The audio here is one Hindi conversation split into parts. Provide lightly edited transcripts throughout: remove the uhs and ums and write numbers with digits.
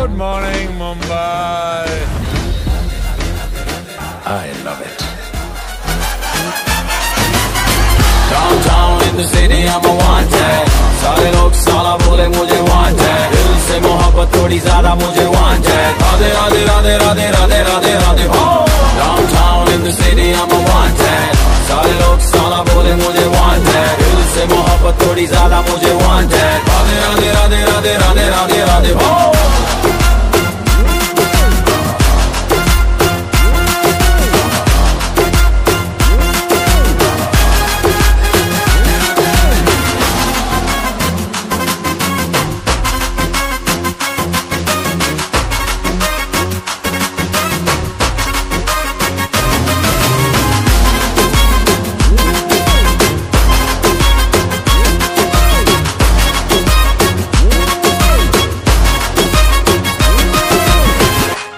Good morning, Mumbai. I love it. Downtown in the city, I'm a wanted. सारे लोग साला बोले मुझे wanted. दिल से मोहब्बत थोड़ी ज़्यादा मुझे wanted. राधे राधे राधे राधे राधे राधे राधे हो. Downtown in the city, I'm a wanted. सारे लोग साला बोले मुझे wanted. दिल से मोहब्बत थोड़ी ज़्यादा मुझे wanted. राधे राधे राधे राधे राधे राधे राधे हो.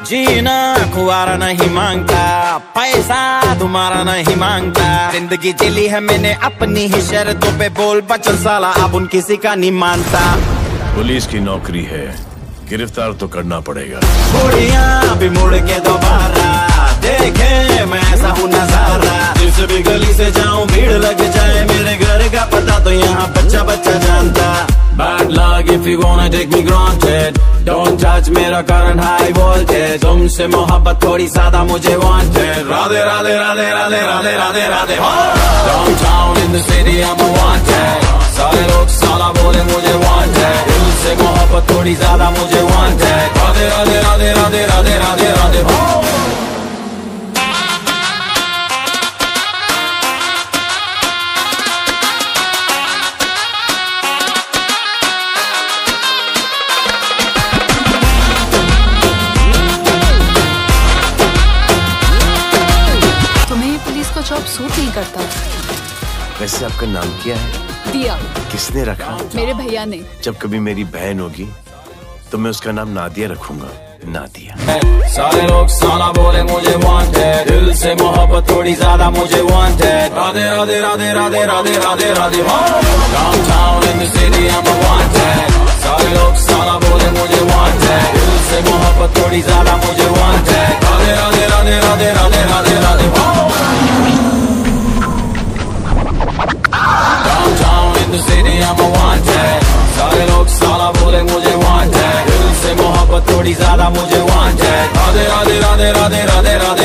जीना खुआरा नहीं मांगता, पैसा तुम्हारा नहीं मांगता। जिंदगी जिली है मैंने अपनी ही शर्तों पे, बोल बचन साला अब उन किसी का नहीं मानता। पुलिस की नौकरी है, गिरफ्तार तो करना पड़ेगा। गोलियां भी मुड़ के दोबारा देखे मैं ऐसा हूँ नजारा। जिस भी गली से जाऊं भीड़ लग जाए, मेरे घर का पता तो यहाँ बच्चा बच्चा जानता। Bad luck if you wanna take me granted. Don't touch मेरा current high voltage. तुमसे मोहब्बत थोड़ी ज़्यादा मुझे wanted. राधे राधे राधे राधे राधे राधे राधे हो. Downtown in the city I'm a wanted. सारे लोग साला बोले मुझे wanted. दिल से मोहब्बत थोड़ी ज़्यादा मुझे wanted. राधे राधे राधे राधे राधे राधे राधे हो. जॉब सूट नहीं करता। वैसे आपका नाम क्या है? दिया। किसने रखा? मेरे भैया ने। जब कभी मेरी बहन होगी तो मैं उसका नाम नादिया रखूंगा। नादिया। सारे लोग साला बोले मुझे wanted. दिल से मोहब्बत थोड़ी ज्यादा मुझे wanted. राधे राधे राधे राधे राधे राधे राधे हो. Downtown in the city I'm a wanted. सारे लोग साला बोले मुझे wanted. दिल से मोहब्बत थोड़ी ज्यादा मुझे wanted. राधे राधे राधे राधे राधे राधे राधे हो. Downtown in the city I'm a wanted. सारे लोग साला बोले मुझे wanted. दिल से मोहब्बत थोड़ी ज्यादा मुझे wanted. राधे राधे राधे राधे राधे राधे